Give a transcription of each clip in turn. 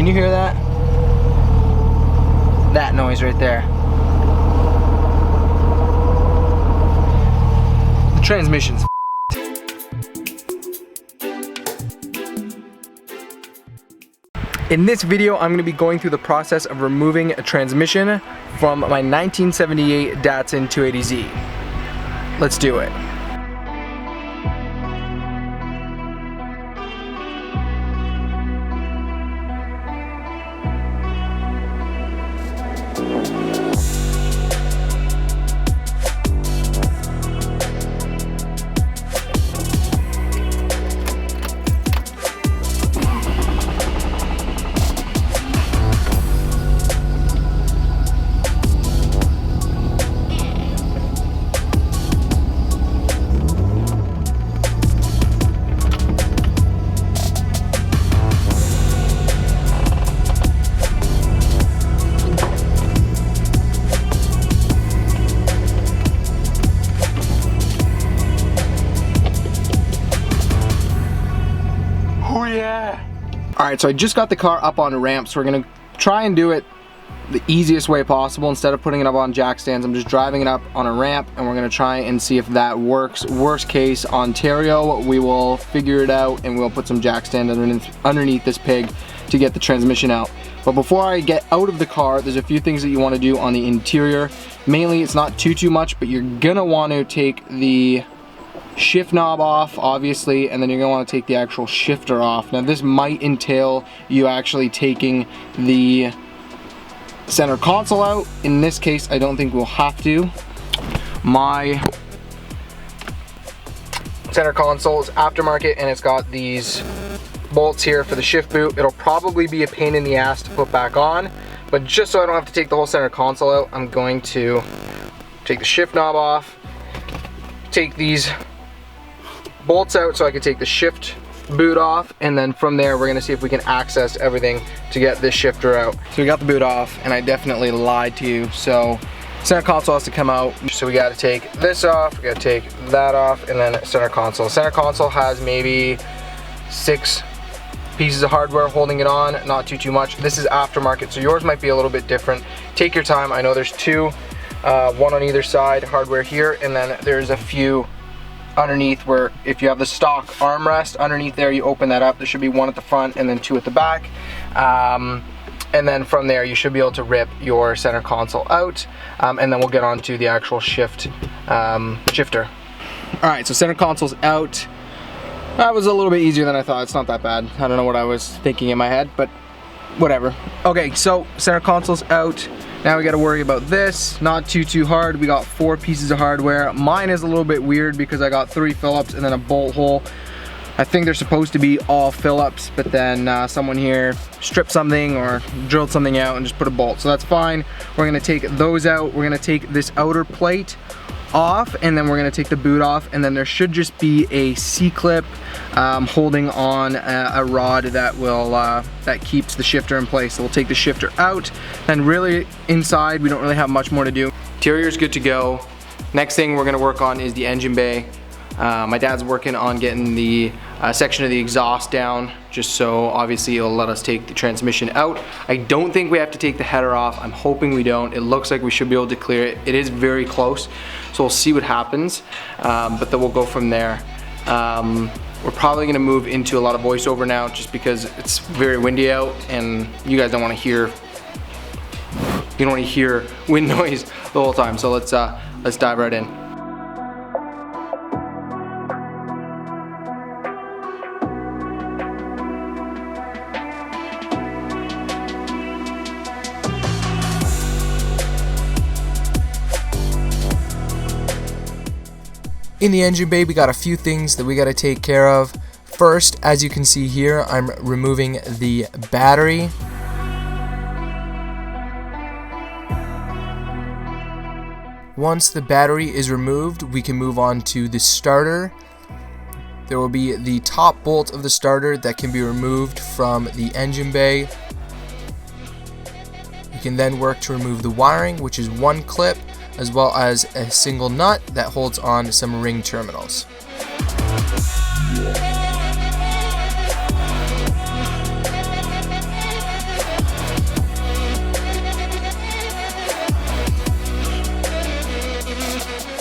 Can you hear that? That noise right there. The transmission's In this video, I'm going to be going through the process of removing a transmission from my 1978 Datsun 280z. Let's do it. Alright, so I just got the car up on a ramp, so we're going to try and do it the easiest way possible. Instead of putting it up on jack stands, I'm just driving it up on a ramp, and we're going to try and see if that works. Worst case, Ontario, we will figure it out, and we'll put some jack stand underneath this pig to get the transmission out. But before I get out of the car, there's a few things that you want to do on the interior. Mainly, it's not too much, but you're going to want to take the shift knob off, obviously, and then you're going to want to take the actual shifter off. Now this might entail you actually taking the center console out. In this case, I don't think we'll have to. My center console is aftermarket, and it's got these bolts here for the shift boot. It'll probably be a pain in the ass to put back on, but just so I don't have to take the whole center console out, I'm going to take the shift knob off, take these bolts out so I can take the shift boot off, and then from there we're gonna see if we can access everything to get this shifter out. So we got the boot off, and I definitely lied to you. So center console has to come out. So we gotta take this off, we gotta take that off, and then center console. Center console has maybe 6 pieces of hardware holding it on, not too much. This is aftermarket, so yours might be a little bit different. Take your time. I know there's 2, one on either side, hardware here, and then there's a few underneath where if you have the stock armrest underneath there, you open that up. There should be 1 at the front and then 2 at the back. And then from there, you should be able to rip your center console out. And then we'll get on to the actual shifter. All right, so center console's out. That was a little bit easier than I thought. It's not that bad. I don't know what I was thinking in my head, but whatever. Okay, so center console's out. Now we got to worry about this. Not too hard. We got 4 pieces of hardware. Mine is a little bit weird because I got 3 Phillips and then a bolt hole. I think they're supposed to be all Phillips, but then someone here stripped something or drilled something out and just put a bolt. So that's fine. We're gonna take those out. We're gonna take this outer plate off, and then we're gonna take the boot off, and then there should just be a C-clip holding on a rod that will that keeps the shifter in place. So we'll take the shifter out, and really inside we don't really have much more to do. Interior's good to go. Next thing we're gonna work on is the engine bay. My dad's working on getting the section of the exhaust down, just so obviously it'll let us take the transmission out. I don't think we have to take the header off. I'm hoping we don't. It looks like we should be able to clear it. It is very close, so we'll see what happens, but then we'll go from there. We're probably gonna move into a lot of voiceover now, just because it's very windy out and you guys don't want to hear wind noise the whole time. So let's dive right in. In the engine bay, we got a few things that we got to take care of. First, as you can see here, I'm removing the battery. Once the battery is removed, we can move on to the starter. There will be the top bolt of the starter that can be removed from the engine bay. You can then work to remove the wiring, which is 1 clip, as well as a single nut that holds on some ring terminals.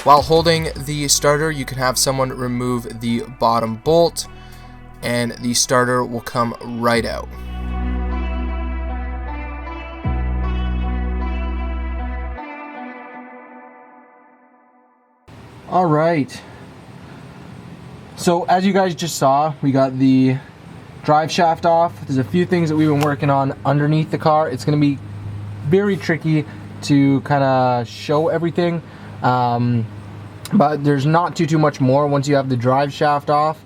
While holding the starter, you can have someone remove the bottom bolt, and the starter will come right out. All right. So as you guys just saw, we got the drive shaft off. There's a few things that we've been working on underneath the car. It's going to be very tricky to kind of show everything, but there's not too much more once you have the drive shaft off.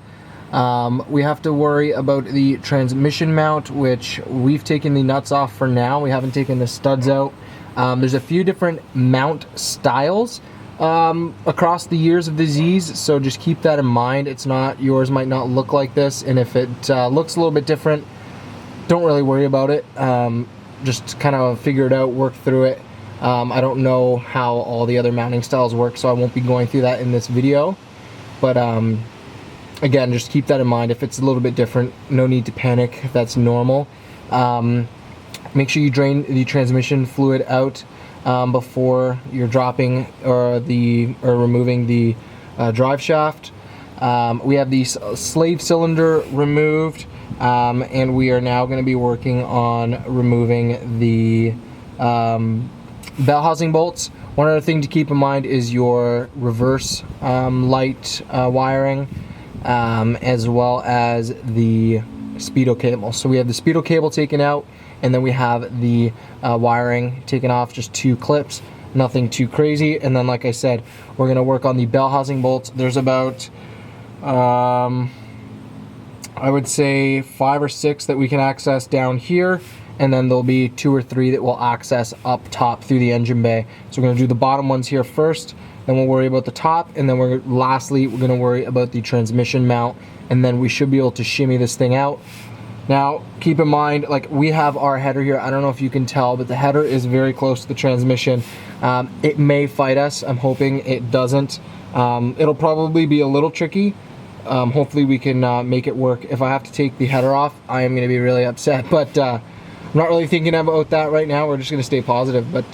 We have to worry about the transmission mount, which we've taken the nuts off for now. We haven't taken the studs out. There's a few different mount styles across the years of the Z's, so just keep that in mind. It's not, yours might not look like this, and if it looks a little bit different, don't really worry about it. Just kind of figure it out, work through it. I don't know how all the other mounting styles work, so I won't be going through that in this video, but again, just keep that in mind. If it's a little bit different, no need to panic. That's normal. Make sure you drain the transmission fluid out before you're dropping or removing the drive shaft. We have the slave cylinder removed, and we are now going to be working on removing the bell housing bolts. One other thing to keep in mind is your reverse light wiring, as well as the speedo cable. So we have the speedo cable taken out, and then we have the wiring taken off, just 2 clips, nothing too crazy. And then, like I said, we're going to work on the bell housing bolts. There's about I would say 5 or 6 that we can access down here, and then there'll be 2 or 3 that we'll access up top through the engine bay. So we're going to do the bottom ones here first, then we'll worry about the top, and then lastly we're going to worry about the transmission mount, and then we should be able to shimmy this thing out. Now keep in mind, like, we have our header here. I don't know if you can tell, but the header is very close to the transmission. It may fight us. I'm hoping it doesn't. It'll probably be a little tricky. Hopefully we can make it work. If I have to take the header off, I am going to be really upset, but I'm not really thinking about that right now. We're just going to stay positive, but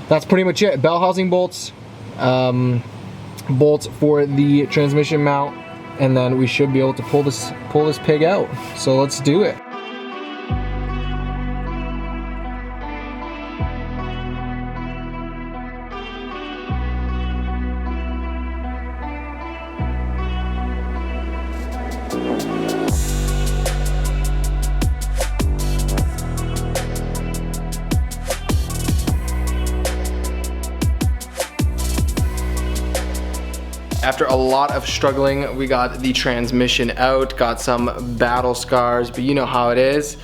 that's pretty much it. Bell housing bolts, bolts for the transmission mount, and then we should be able to pull this pig out. So let's do it. After a lot of struggling, we got the transmission out, got some battle scars, but you know how it is.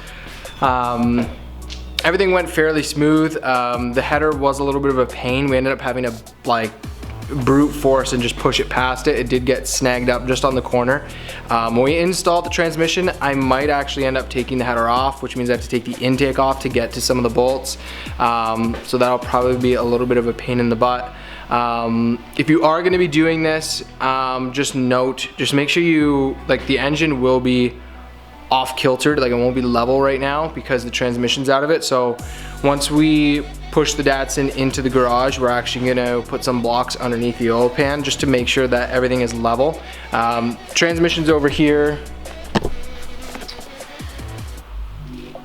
Everything went fairly smooth. The header was a little bit of a pain. We ended up having to like brute force and just push it past it. It did get snagged up just on the corner. When we installed the transmission, I might actually end up taking the header off, which means I have to take the intake off to get to some of the bolts. So that'll probably be a little bit of a pain in the butt. If you are going to be doing this, just make sure you, like, the engine will be off kiltered, like it won't be level right now because the transmission's out of it. So once we push the Datsun into the garage, we're actually going to put some blocks underneath the oil pan just to make sure that everything is level. Transmission's over here.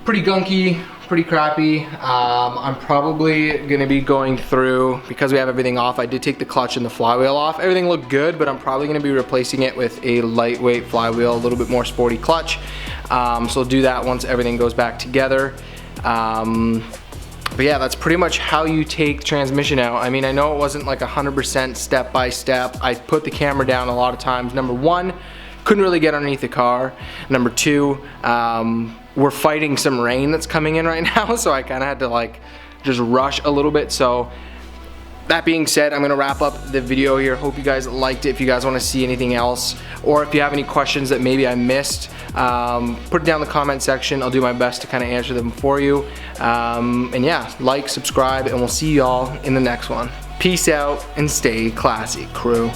Pretty gunky, pretty crappy. I'm probably gonna be going through, because we have everything off, I did take the clutch and the flywheel off. Everything looked good, but I'm probably gonna be replacing it with a lightweight flywheel, a little bit more sporty clutch. So I'll do that once everything goes back together. But yeah, that's pretty much how you take transmission out. I mean, I know it wasn't like 100% step by step. I put the camera down a lot of times. Number one, couldn't really get underneath the car. Number two, we're fighting some rain that's coming in right now, so I kind of had to like just rush a little bit. So that being said, I'm gonna wrap up the video here. Hope you guys liked it. If you guys want to see anything else, or if you have any questions that maybe I missed, put it down in the comment section. I'll do my best to kind of answer them for you. And yeah, like, subscribe, and we'll see y'all in the next one. Peace out and stay classy, crew.